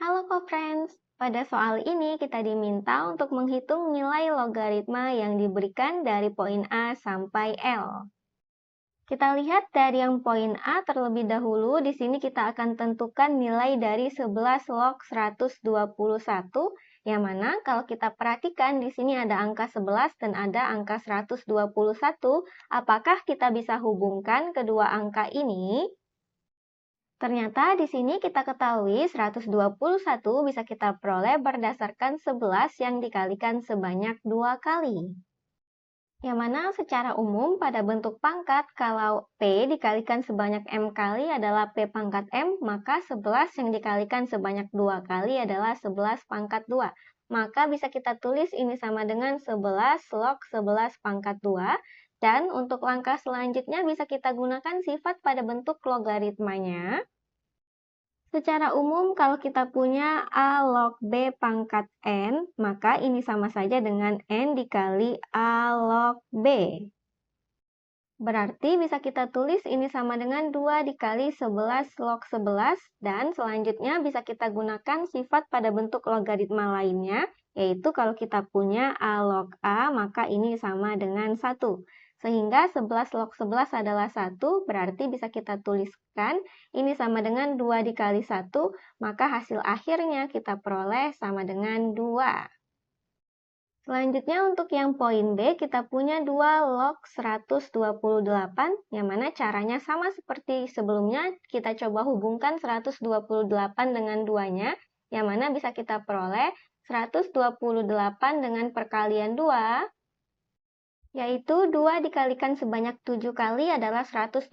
Halo co-friends, pada soal ini kita diminta untuk menghitung nilai logaritma yang diberikan dari poin A sampai L. Kita lihat dari yang poin A terlebih dahulu, di sini kita akan tentukan nilai dari 11 log 121, yang mana kalau kita perhatikan di sini ada angka 11 dan ada angka 121, apakah kita bisa hubungkan kedua angka ini? Ternyata di sini kita ketahui 121 bisa kita peroleh berdasarkan 11 yang dikalikan sebanyak 2 kali. Yang mana secara umum pada bentuk pangkat kalau P dikalikan sebanyak M kali adalah P pangkat M, maka 11 yang dikalikan sebanyak 2 kali adalah 11 pangkat 2. Maka bisa kita tulis ini sama dengan 11 log 11 pangkat 2. Dan untuk langkah selanjutnya bisa kita gunakan sifat pada bentuk logaritmanya. Secara umum, kalau kita punya A log B pangkat N, maka ini sama saja dengan N dikali A log B. Berarti bisa kita tulis ini sama dengan 2 dikali 11 log 11, dan selanjutnya bisa kita gunakan sifat pada bentuk logaritma lainnya, yaitu kalau kita punya A log A, maka ini sama dengan 1. Sehingga 11 log 11 adalah 1, berarti bisa kita tuliskan ini sama dengan 2 dikali 1, maka hasil akhirnya kita peroleh sama dengan 2. Selanjutnya untuk yang poin B, kita punya 2 log 128, yang mana caranya sama seperti sebelumnya, kita coba hubungkan 128 dengan 2-nya, yang mana bisa kita peroleh 128 dengan perkalian 2, yaitu 2 dikalikan sebanyak 7 kali adalah 128,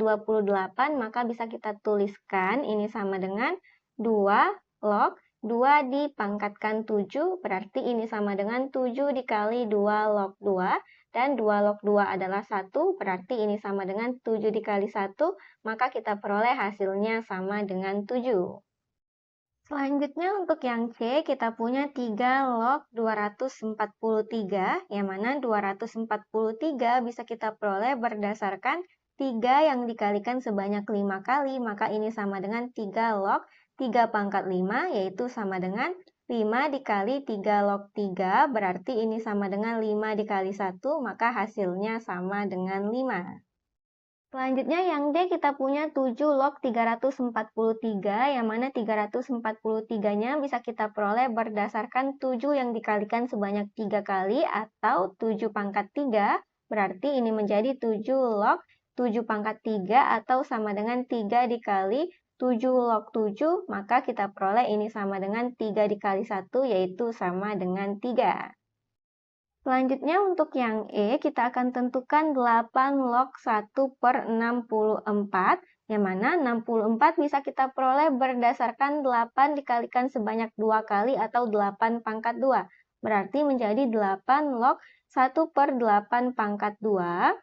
maka bisa kita tuliskan ini sama dengan 2 log 2 dipangkatkan 7, berarti ini sama dengan 7 dikali 2 log 2, dan 2 log 2 adalah 1, berarti ini sama dengan 7 dikali 1, maka kita peroleh hasilnya sama dengan 7. Selanjutnya untuk yang C, kita punya 3 log 243, yang mana 243 bisa kita peroleh berdasarkan 3 yang dikalikan sebanyak 5 kali, maka ini sama dengan 3 log 3 pangkat 5, yaitu sama dengan 5 dikali 3 log 3, berarti ini sama dengan 5 dikali 1, maka hasilnya sama dengan 5. Selanjutnya yang D kita punya 7 log 343, yang mana 343-nya bisa kita peroleh berdasarkan 7 yang dikalikan sebanyak 3 kali atau 7 pangkat 3, berarti ini menjadi 7 log 7 pangkat 3 atau sama dengan 3 dikali 7 log 7, maka kita peroleh ini sama dengan 3 dikali 1, yaitu sama dengan 3. Selanjutnya untuk yang E, kita akan tentukan 8 log 1/64, yang mana 64 bisa kita peroleh berdasarkan 8 dikalikan sebanyak 2 kali atau 8 pangkat 2. Berarti menjadi 8 log 1/8 pangkat 2.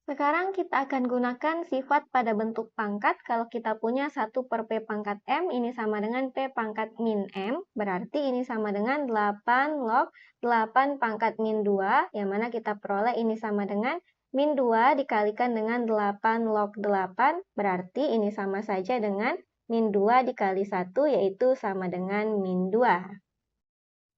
Sekarang kita akan gunakan sifat pada bentuk pangkat. Kalau kita punya 1 per P pangkat M, ini sama dengan P pangkat min M. Berarti ini sama dengan 8 log 8 pangkat min 2, yang mana kita peroleh ini sama dengan min 2 dikalikan dengan 8 log 8. Berarti ini sama saja dengan min 2 dikali 1, yaitu sama dengan min 2.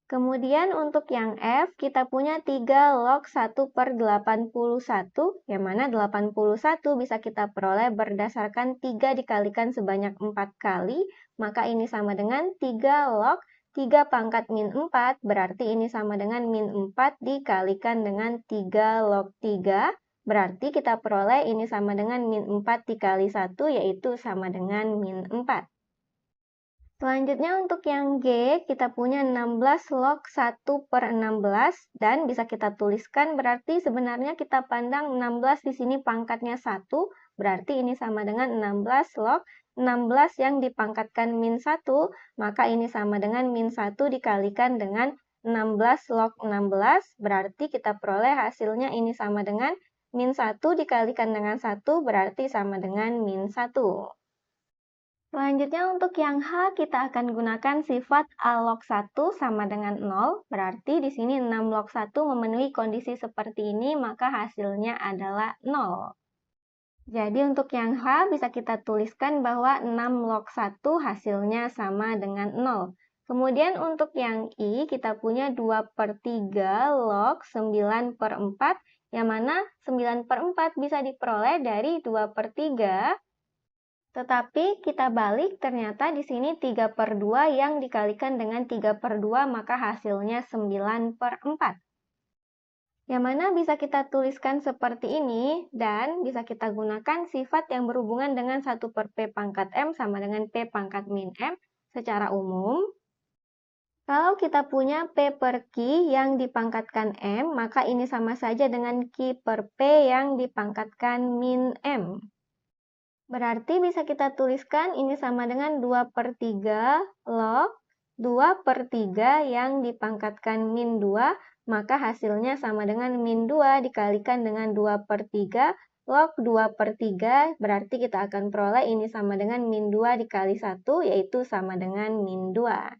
Kemudian untuk yang F, kita punya 3 log 1/81, yang mana 81 bisa kita peroleh berdasarkan 3 dikalikan sebanyak 4 kali, maka ini sama dengan 3 log 3 pangkat min 4, berarti ini sama dengan min 4 dikalikan dengan 3 log 3, berarti kita peroleh ini sama dengan min 4 dikali 1, yaitu sama dengan min 4. Selanjutnya untuk yang G, kita punya 16 log 1/16, dan bisa kita tuliskan berarti sebenarnya kita pandang 16 di sini pangkatnya 1, berarti ini sama dengan 16 log 16 yang dipangkatkan min 1, maka ini sama dengan min 1 dikalikan dengan 16 log 16, berarti kita peroleh hasilnya ini sama dengan min 1 dikalikan dengan 1, berarti sama dengan min 1. Selanjutnya untuk yang H, kita akan gunakan sifat A log 1 sama dengan 0, berarti di sini 6 log 1 memenuhi kondisi seperti ini, maka hasilnya adalah 0. Jadi untuk yang H bisa kita tuliskan bahwa 6 log 1 hasilnya sama dengan 0. Kemudian untuk yang I kita punya 2/3 log 9/4, yang mana 9/4 bisa diperoleh dari 2/3. Tetapi kita balik, ternyata di sini 3/2 yang dikalikan dengan 3/2, maka hasilnya 9/4. Yang mana bisa kita tuliskan seperti ini, dan bisa kita gunakan sifat yang berhubungan dengan 1/P pangkat M sama dengan P pangkat min M secara umum. Kalau kita punya P per Q yang dipangkatkan M, maka ini sama saja dengan Q per P yang dipangkatkan min M. Berarti bisa kita tuliskan ini sama dengan 2/3 log 2/3 yang dipangkatkan min 2, maka hasilnya sama dengan min 2 dikalikan dengan 2/3 log 2/3, berarti kita akan peroleh ini sama dengan min 2 dikali 1, yaitu sama dengan min 2.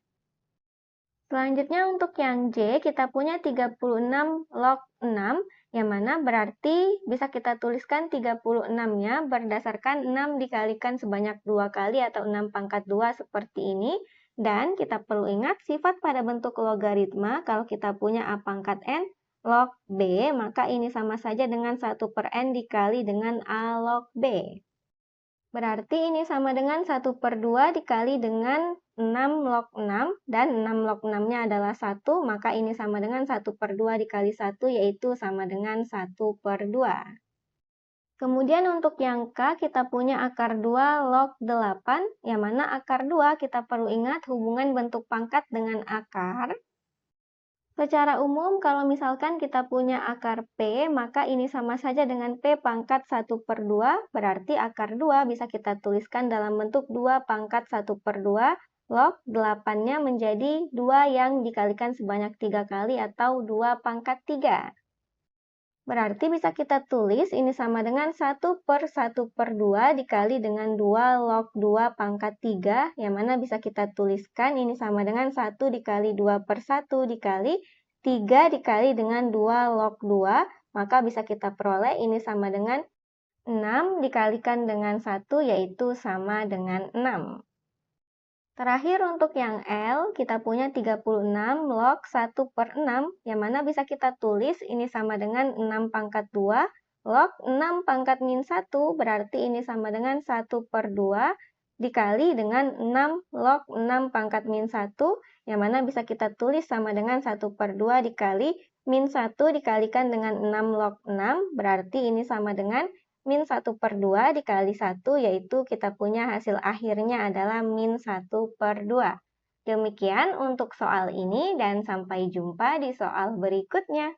Selanjutnya untuk yang J, kita punya 36 log 6, yang mana berarti bisa kita tuliskan 36-nya berdasarkan 6 dikalikan sebanyak 2 kali atau 6 pangkat 2 seperti ini. Dan kita perlu ingat sifat pada bentuk logaritma, kalau kita punya A pangkat N log B, maka ini sama saja dengan 1/N dikali dengan A log B. Berarti ini sama dengan 1/2 dikali dengan 6 log 6, dan 6 log 6-nya adalah 1, maka ini sama dengan 1/2 dikali 1, yaitu sama dengan 1/2. Kemudian untuk yang K, kita punya akar 2 log 8, yang mana akar 2 kita perlu ingat hubungan bentuk pangkat dengan akar. Secara umum, kalau misalkan kita punya akar P, maka ini sama saja dengan P pangkat 1/2, berarti akar 2 bisa kita tuliskan dalam bentuk 2 pangkat 1/2, log 8-nya menjadi 2 yang dikalikan sebanyak 3 kali atau 2 pangkat 3. Berarti bisa kita tulis ini sama dengan 1/1/2 dikali dengan 2 log 2 pangkat 3, yang mana bisa kita tuliskan ini sama dengan 1 dikali 2/1 dikali 3 dikali dengan 2 log 2, maka bisa kita peroleh ini sama dengan 6 dikalikan dengan 1, yaitu sama dengan 6. Terakhir untuk yang L, kita punya 36 log 1/6, yang mana bisa kita tulis ini sama dengan 6 pangkat 2, log 6 pangkat min 1, berarti ini sama dengan 1/2, dikali dengan 6 log 6 pangkat min 1, yang mana bisa kita tulis sama dengan 1/2 dikali min 1 dikalikan dengan 6 log 6, berarti ini sama dengan min 1/2 dikali 1, yaitu kita punya hasil akhirnya adalah min 1/2. Demikian untuk soal ini, dan sampai jumpa di soal berikutnya.